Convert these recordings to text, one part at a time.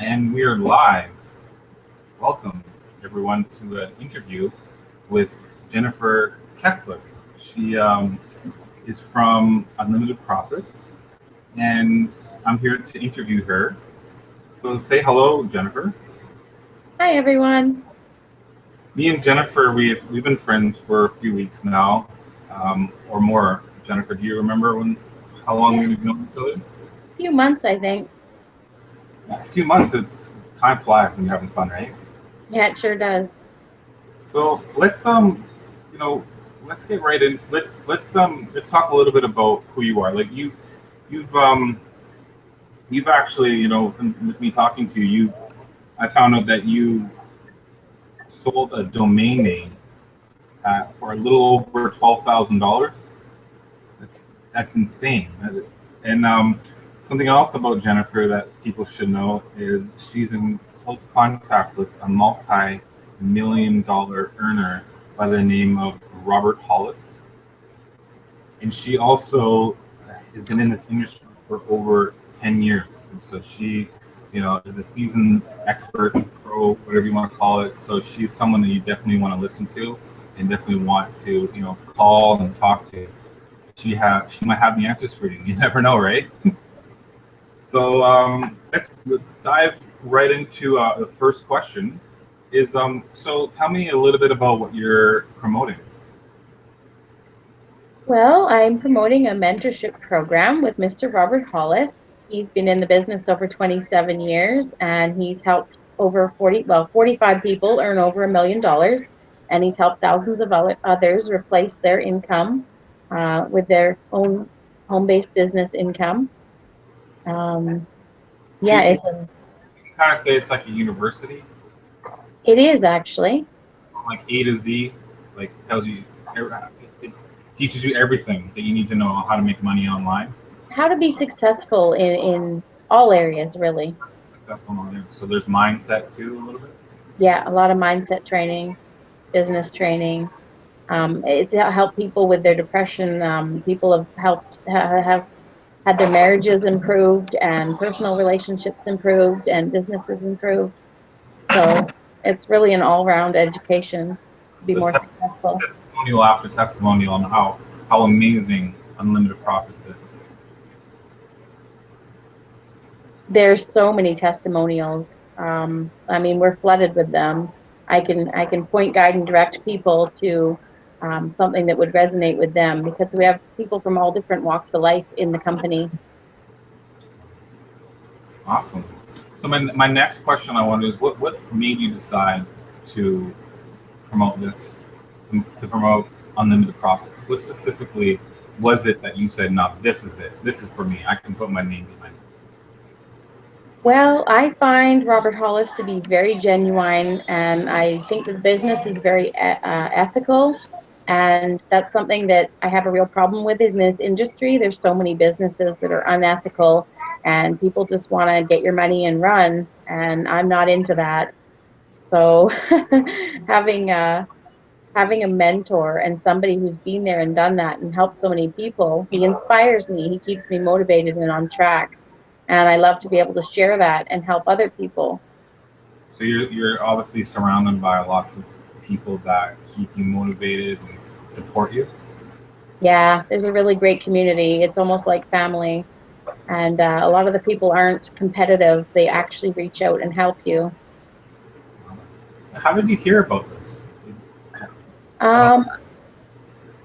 And we are live. Welcome, everyone, to an interview with Jennifer Kessler. She is from Unlimited Profits, and I'm here to interview her. So say hello, Jennifer. Hi, everyone. Me and Jennifer, we've been friends for a few weeks now, or more. Jennifer, do you remember how long we've known each other? A few months, I think. A few months. It's time flies when you're having fun, right? Yeah, it sure does. So you know, let's get right in. Let's talk a little bit about who you are. Like you've you've actually, with me talking to you, I found out that you sold a domain name for a little over $12,000. That's insane. And something else about Jennifer that people should know is she's in close contact with a multi-million-dollar earner by the name of Robert Hollis, and she also has been in this industry for over 10 years. And so she, is a seasoned expert, pro, whatever you want to call it. So she's someone that you definitely want to listen to and definitely want to, call and talk to. She might have the answers for you. You never know, right? So let's dive right into the first question. So tell me a little bit about what you're promoting. Well, I'm promoting a mentorship program with Mr. Robert Hollis. He's been in the business over 27 years, and he's helped over 45 people earn over $1 million, and he's helped thousands of others replace their income with their own home-based business income. Yeah, You can kind of say it's like a university, it is actually. like A to Z, like tells you, it teaches you everything that you need to know how to make money online. How to be successful in all areas, really. Successful online. So there's mindset too, a little bit. Yeah, a lot of mindset training, business training. It's helped people with their depression. People have had their marriages improved and personal relationships improved and businesses improved. So it's really an all-round education to be So more successful. testimonial after testimonial on how amazing Unlimited Profits is. There's so many testimonials. I mean, we're flooded with them. I can point, guide, and direct people to something that would resonate with them because we have people from all different walks of life in the company. Awesome. So my next question I wonder is what made you decide to promote this, to promote Unlimited Profits? What specifically was it that you said, no, this is it. This is for me. I can put my name behind this. Well, I find Robert Hollis to be very genuine, and I think the business is very ethical. And that's something that I have a real problem with in this industry. There's so many businesses that are unethical, and people just want to get your money and run, and I'm not into that. So having having a mentor and somebody who's been there and done that and helped so many people, he inspires me. He keeps me motivated and on track. And I love to be able to share that and help other people. So you're obviously surrounded by lots of people that keep you motivated and support you. Yeah, there's a really great community. It's almost like family. And a lot of the people aren't competitive. They actually reach out and help you. How did you hear about this? Um,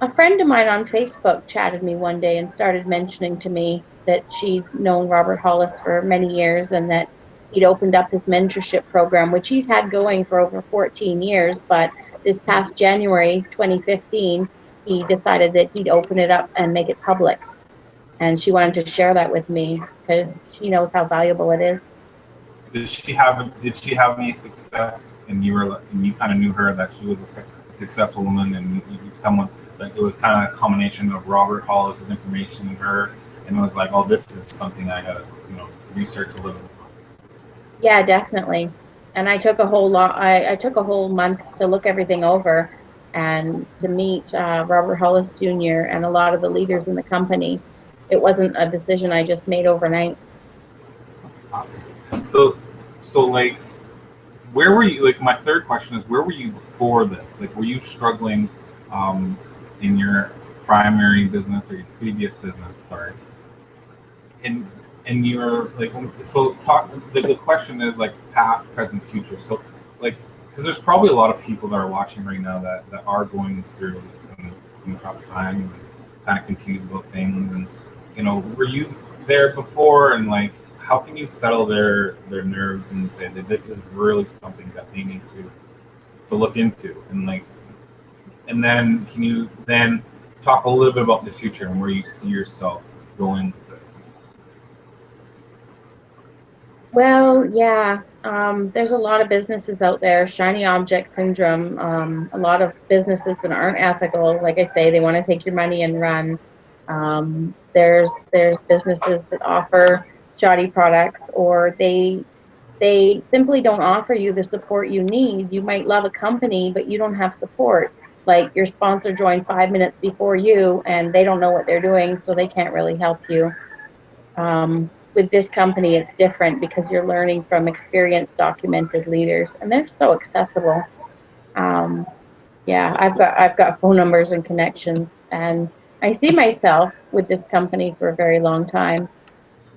a friend of mine on Facebook chatted me one day and started mentioning to me that she'd known Robert Hollis for many years and that he'd opened up his mentorship program, which he's had going for over 14 years. But this past January 2015, he decided that he'd open it up and make it public. And she wanted to share that with me because she knows how valuable it is. Did she have any success, and you kind of knew her that she was a successful woman, and someone that it was kind of a combination of Robert Hollis's information and her, and it was like, oh, this is something I gotta research a little. Yeah, definitely. And I took a whole lot. I took a whole month to look everything over and to meet Robert Hollis Jr. and a lot of the leaders in the company. It wasn't a decision I just made overnight. Awesome. So So like, where were you? Like, my third question is, where were you before this? Like, were you struggling in your primary business or your previous business? Sorry. And you're like, so talk. The question is like past, present, future. So like, because there's probably a lot of people that are watching right now that are going through some tough times and kind of confused about things. And were you there before? And like, how can you settle their nerves and say that this is really something that they need to look into? And like, and then can you then talk a little bit about the future and where you see yourself going with this? Well, yeah, there's a lot of businesses out there, shiny object syndrome, a lot of businesses that aren't ethical. Like I say, they want to take your money and run. There's businesses that offer shoddy products, or they simply don't offer you the support you need. You might love a company, but you don't have support. Like your sponsor joined 5 minutes before you, and they don't know what they're doing, so they can't really help you. With this company, it's different because you're learning from experienced, documented leaders, and they're so accessible. Yeah, I've got phone numbers and connections, and I see myself with this company for a very long time.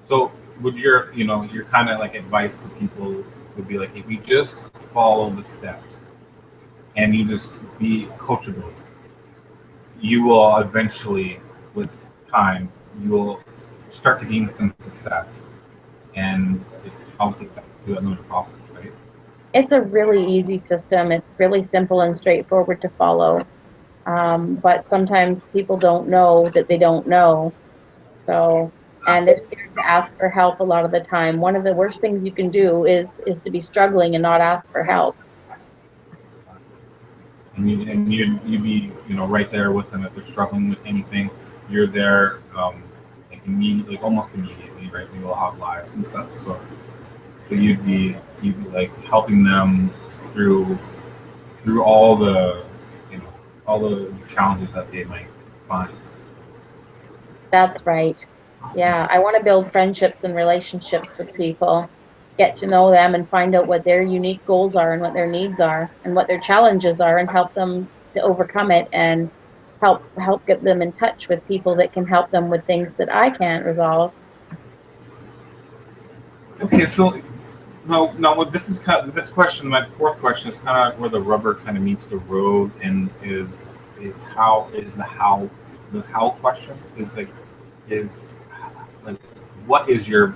So would your kind of like advice to people would be like, if you just follow the steps and you just be coachable, you will eventually, with time, you will start to gain some success, and it's obviously back to another profits, right? It's a really easy system. It's really simple and straightforward to follow. But sometimes people don't know that they don't know. So, and they're scared to ask for help a lot of the time. One of the worst things you can do is to be struggling and not ask for help. And you'd be right there with them if they're struggling with anything. You're there, like immediately, like almost immediately, right? We all have lives and stuff, so you'd be like helping them through all the all the challenges that they might find. That's right. Yeah, I want to build friendships and relationships with people, get to know them and find out what their unique goals are and what their needs are and what their challenges are and help them to overcome it and help get them in touch with people that can help them with things that I can't resolve. Okay, so now what this is kind of, this question, my fourth question is kind of where the rubber kind of meets the road, and is how is the how question is like is like, what is your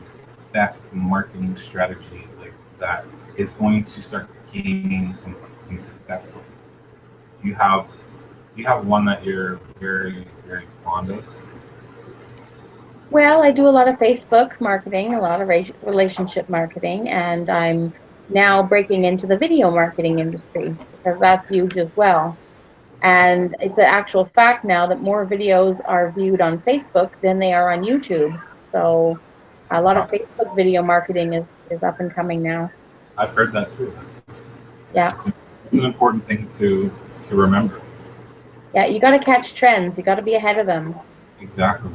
best marketing strategy like that is going to start gaining some success from? Do you have one that you're very, very fond of? Well, I do a lot of Facebook marketing, a lot of relationship marketing, and I'm now breaking into the video marketing industry because that's huge as well. And it's an actual fact now that more videos are viewed on Facebook than they are on YouTube. So a lot of Facebook video marketing is up and coming now. I've heard that too. Yeah. It's an important thing to remember. Yeah, you got to catch trends. You got to be ahead of them. Exactly.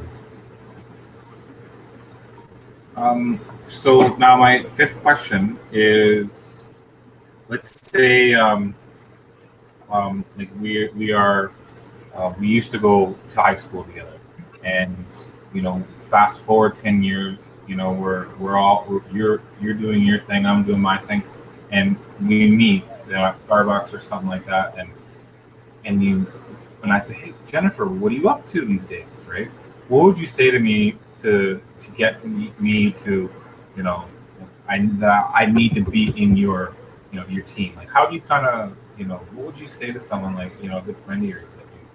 So now my fifth question is, let's say like we used to go to high school together, and fast forward 10 years, you're doing your thing, I'm doing my thing, and we meet at Starbucks or something like that, and I say, hey Jennifer, what are you up to these days, right? What would you say to me to get me to, I need to be in your your team? Like, how do you kind of, what would you say to someone like, a good friend of yours that you?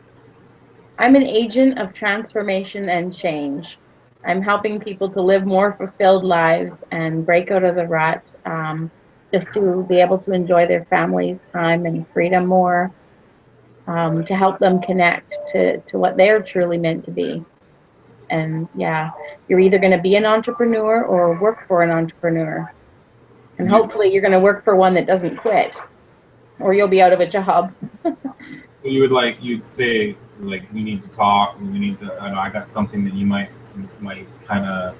I'm an agent of transformation and change. I'm helping people to live more fulfilled lives and break out of the rut, just to be able to enjoy their family's time and freedom more, to help them connect to what they're truly meant to be. And yeah, you're either going to be an entrepreneur or work for an entrepreneur. And hopefully you're going to work for one that doesn't quit, or you'll be out of a job. So you'd say like, we need to talk, and we need to, I got something that you might kind of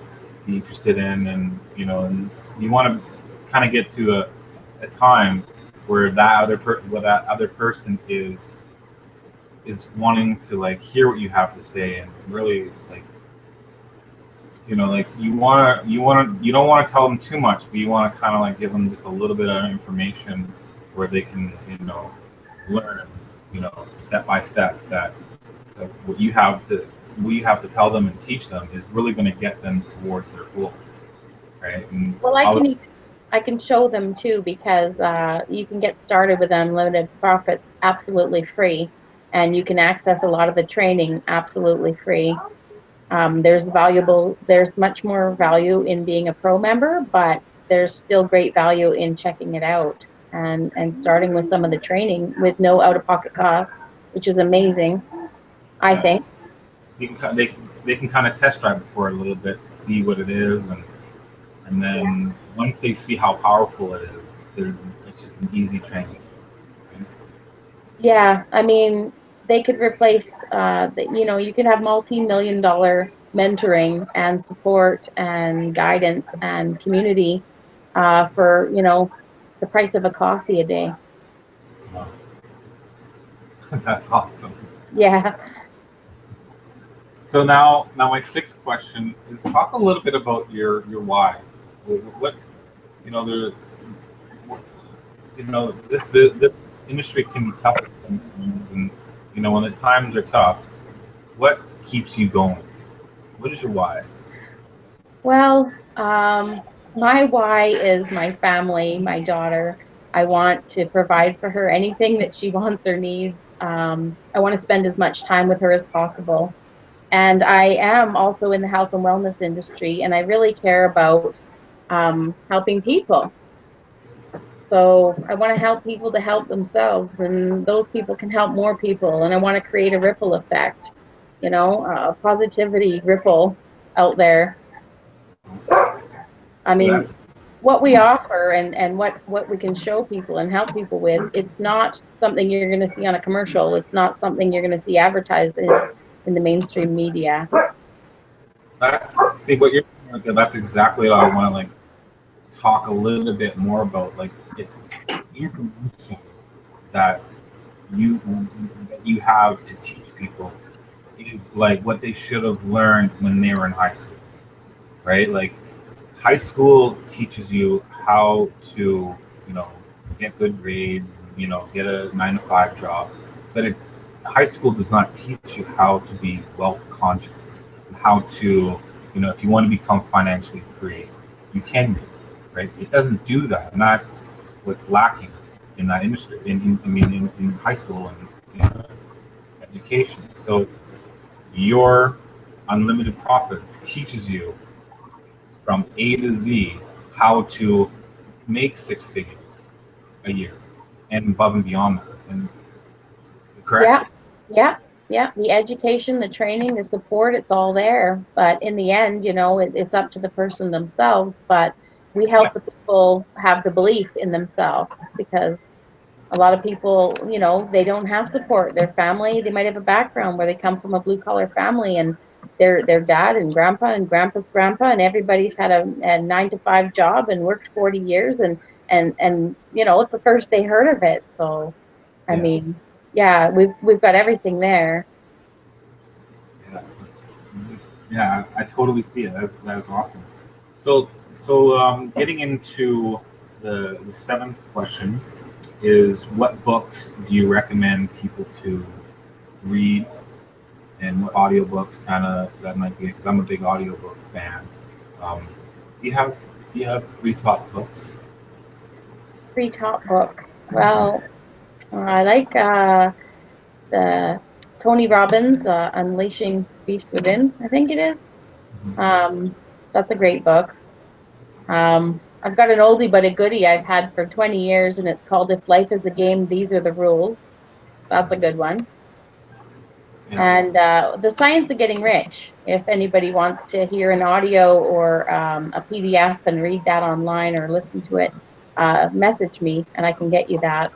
be interested in, and and you want to kind of get to a time where that other person is wanting to like hear what you have to say, and really like, you know, like you don't want to tell them too much, but you want to kind of like give them just a little bit of information where they can, you know, learn, you know, step by step that what you have to tell them and teach them is really going to get them towards their goal, right? And Well, I can show them too, because you can get started with unlimited profits absolutely free, and you can access a lot of the training absolutely free. There's much more value in being a pro member, but there's still great value in checking it out and starting with some of the training with no out-of-pocket cost, which is amazing, I think. They can kind of test drive it for a little bit to see what it is, and then once they see how powerful it is, it's just an easy transition. Right? Yeah, I mean, they could replace, you know, you could have multi-million-dollar mentoring and support and guidance and community for, you know, the price of a coffee a day. Wow. That's awesome. Yeah. So now my sixth question is, talk a little bit about your why. What, you know, this industry can be tough sometimes, and you know, when the times are tough, what keeps you going? What is your why? Well, my why is my family, my daughter. I want to provide for her anything that she wants or needs. I want to spend as much time with her as possible. And I am also in the health and wellness industry, and I really care about helping people. So I want to help people to help themselves, and those people can help more people. And I want to create a ripple effect, you know, a positivity ripple out there. I mean, what we offer and what we can show people and help people with, it's not something you're going to see on a commercial. It's not something you're going to see advertised in the mainstream media. See what you're like, that's exactly what I want to like talk a little bit more about. Like, it's information that you have to teach people is like what they should have learned when they were in high school, right? Like, high school teaches you how to, you know, get good grades, you know, get a 9-to-5 job, but high school does not teach you how to be wealth conscious, how to, you know, if you want to become financially free, you can do, right? It doesn't do that, and that's what's lacking in that industry. In high school and in education. So your unlimited profits teaches you from A to Z how to make 6 figures a year and above and beyond that. And correct? Yeah. The education, the training, the support, it's all there. But in the end, you know, it's up to the person themselves. But we help the people have the belief in themselves, because a lot of people, you know, they don't have support. Their family, they might have a background where they come from a blue collar family, and their dad and grandpa's grandpa, and everybody's had a 9-to-5 job and worked 40 years, and you know, it's the first they heard of it. So I mean, yeah, we've got everything there. Yeah, I totally see it. That's awesome. So getting into the seventh question is, what books do you recommend people to read, and what audiobooks kind of that might be, because I'm a big audiobook fan. Do you have 3 top books? 3 top books. Well, I like the Tony Robbins, Unleashing Beast Within, I think it is. That's a great book. I've got an oldie but a goodie I've had for 20 years, and it's called If Life is a Game, These Are the Rules. That's a good one. And The Science of Getting Rich. If anybody wants to hear an audio or a PDF and read that online or listen to it, message me and I can get you that.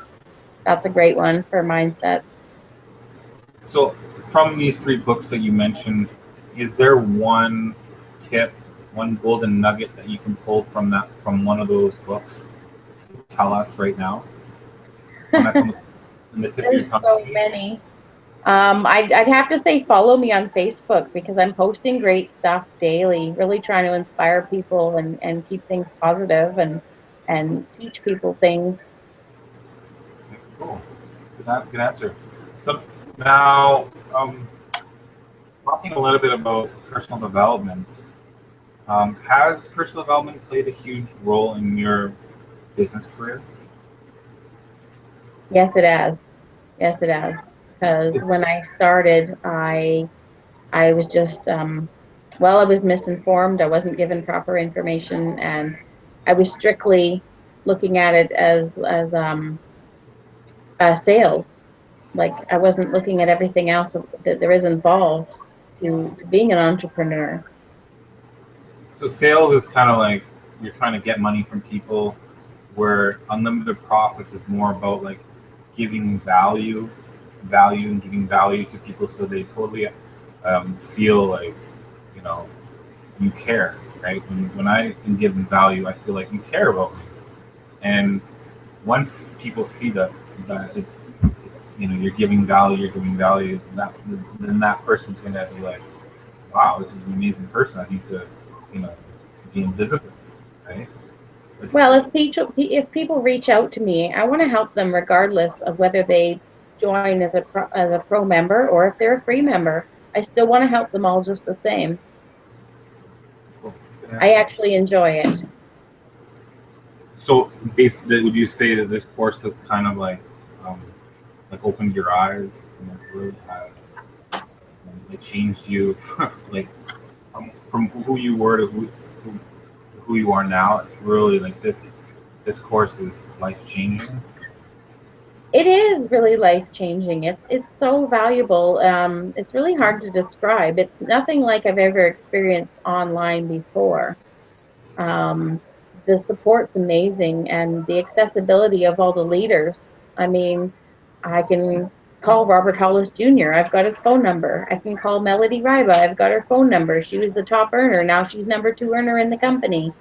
That's a great one for mindset. So from these 3 books that you mentioned, is there one tip one golden nugget that you can pull from one of those books to tell us right now? One that's on the tip of your There's tongue. so many. I'd have to say follow me on Facebook because I'm posting great stuff daily, really trying to inspire people and keep things positive and teach people things. Cool. Good answer. So now, talking a little bit about personal development, has personal development played a huge role in your business career? Yes, it has. Yes, it has. Because when I started, I was just well, I was misinformed. I wasn't given proper information, and I was strictly looking at it as sales. Like I wasn't looking at everything else that there is involved to being an entrepreneur. So sales is kind of like you're trying to get money from people, where unlimited profits is more about like giving value and giving value to people, so they totally feel like, you know, you care, right? When I can give them value, I feel like you care about me. And once people see that it's you're giving value, that then that person's gonna be like, wow, this is an amazing person. I need to, you know, be in business with, right? Well, if people reach out to me, I want to help them regardless of whether they join as a pro member or if they're a free member. I still want to help them all just the same. Cool. I actually enjoy it. So basically, would you say that this course has kind of um, like opened your eyes and like really has it changed you like from who you were to who you are now? It's really like this course is life changing. It is really life-changing. It's so valuable. It's really hard to describe. It's nothing like I've ever experienced online before. Um, the support's amazing, and the accessibility of all the leaders. I mean, I can call Robert Hollis Jr. I've got his phone number. I can call Melody Riva. I've got her phone number. She was the top earner. Now she's #2 earner in the company.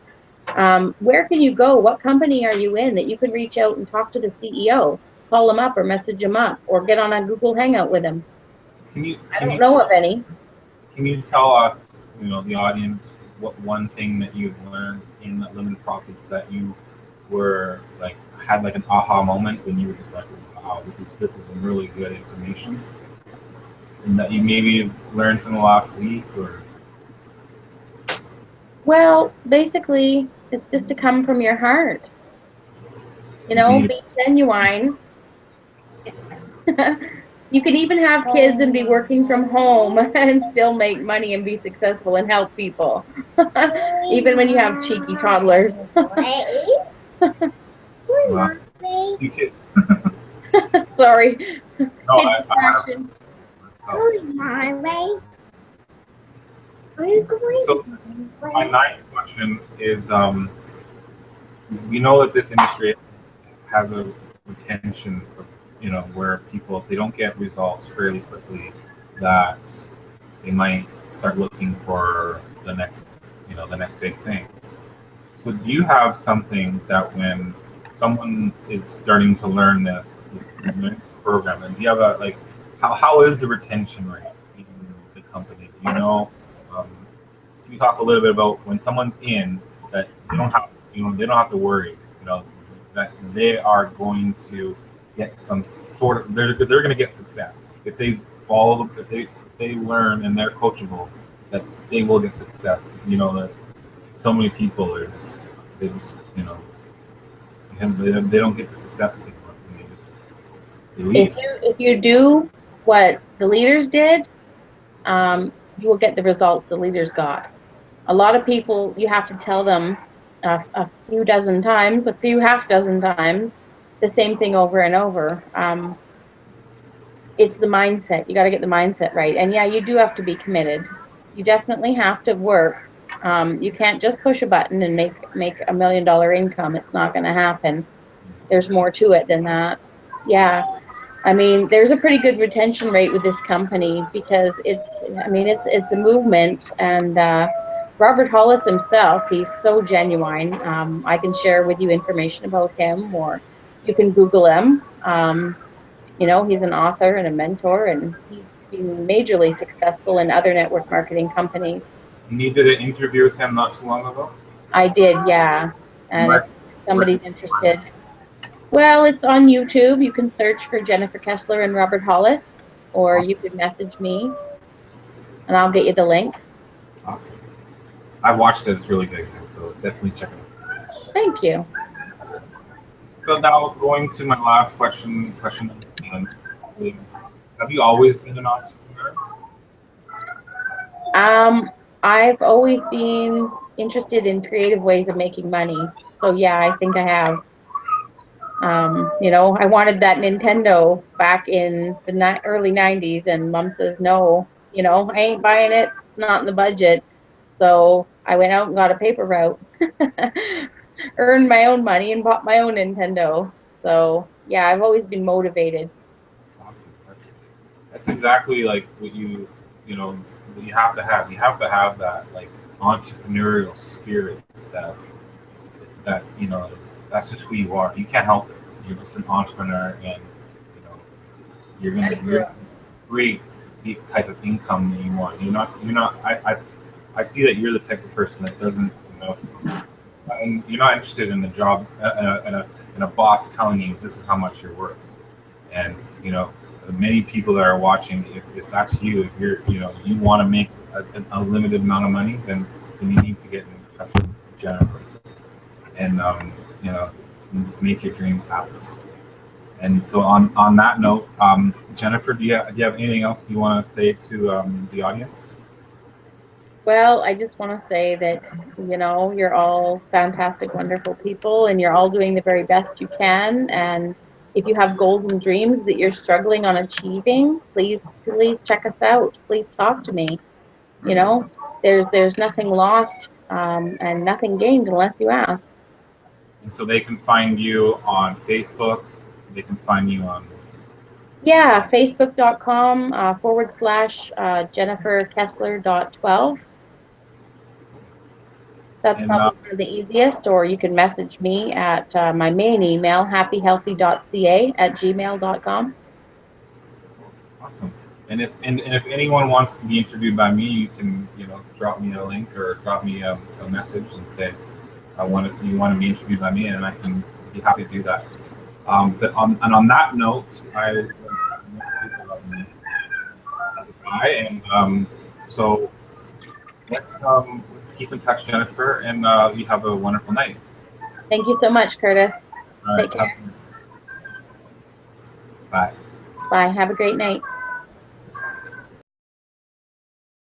Where can you go? What company are you in that you can reach out and talk to the CEO? Call him up or message him up or get on a Google Hangout with him. I don't know of any. Can you tell us, the audience, what one thing that you've learned in that limited profits that you were like had like an aha moment when you were just like, wow, this is some really good information, and that you maybe learned from the last week or? Well, basically, it's just to come from your heart. Be genuine. You can even have kids and be working from home and still make money and be successful and help people. Even when you have cheeky toddlers. You could. Sorry. No, so my ninth question is, we know that this industry has a retention of, where people, if they don't get results fairly quickly, that they might start looking for the next big thing. So do you have something that when someone is starting to learn this program, and do you have how is the retention rate in the company? Can you talk a little bit about when someone's in that they don't have to worry, that they are going to get some sort of they're going to get success if they follow if they learn and they're coachable, that they will get success. That so many people are just they don't get the success anymore. They leave. If you do what the leaders did, you will get the results the leaders got. A lot of people, you have to tell them a few dozen times, a few half dozen times, the same thing over and over. It's the mindset. You got to get the mindset right. And yeah, you do have to be committed. You definitely have to work. You can't just push a button and make $1 million income. It's not going to happen. There's more to it than that. Yeah. I mean, there's a pretty good retention rate with this company because it's a movement, and Robert Hollis himself, he's so genuine. I can share with you information about him, or you can Google him. You know, he's an author and a mentor, and he's been majorly successful in other network marketing companies. You did an interview with him not too long ago? I did, yeah. And if Where somebody's interested, well, it's on YouTube. You can search for Jennifer Kessler and Robert Hollis, or you could message me, and I'll get you the link. Awesome. I watched it. It's really good, so definitely check it out. Thank you. So now going to my last question is, have you always been an entrepreneur? I've always been interested in creative ways of making money. So yeah, I think I have. You know, I wanted that Nintendo back in the early 90s, and Mom says, no, you know, I ain't buying it. It's not in the budget. So I went out and got a paper route, earned my own money, and bought my own Nintendo. So yeah, I've always been motivated. Awesome. That's exactly like what you know what you have to have. You have to have that like entrepreneurial spirit that you know that's just who you are. You can't help it. You're just an entrepreneur, and you know you're gonna create the type of income that you want. You're not. I see that you're the type of person that doesn't, you know, and you're not interested in the job and a boss telling you this is how much you're worth. And you know, many people that are watching, if that's you, if you're, you know, you want to make a limited amount of money, then you need to get in touch with Jennifer, and you know, just make your dreams happen. And so on that note, Jennifer, do you have anything else you want to say to the audience? Well, I just want to say that, you know, you're all fantastic, wonderful people, and you're all doing the very best you can. And if you have goals and dreams that you're struggling on achieving, please check us out. Please talk to me. You know, there's nothing lost and nothing gained unless you ask. And so they can find you on Facebook. They can find you on. Yeah, facebook.com / Jennifer Kessler.12. That's probably one of the easiest, or you can message me at my main email, happyhealthy.ca@gmail.com. Awesome. And if anyone wants to be interviewed by me, you can, you know, drop me a link or drop me a message and say you want to be interviewed by me, and I can be happy to do that. But on that note, I will say goodbye, and so let's keep in touch, Jennifer, and you have a wonderful night. Thank you so much, Curtis. All right, Take care. bye. Bye. Have a great night.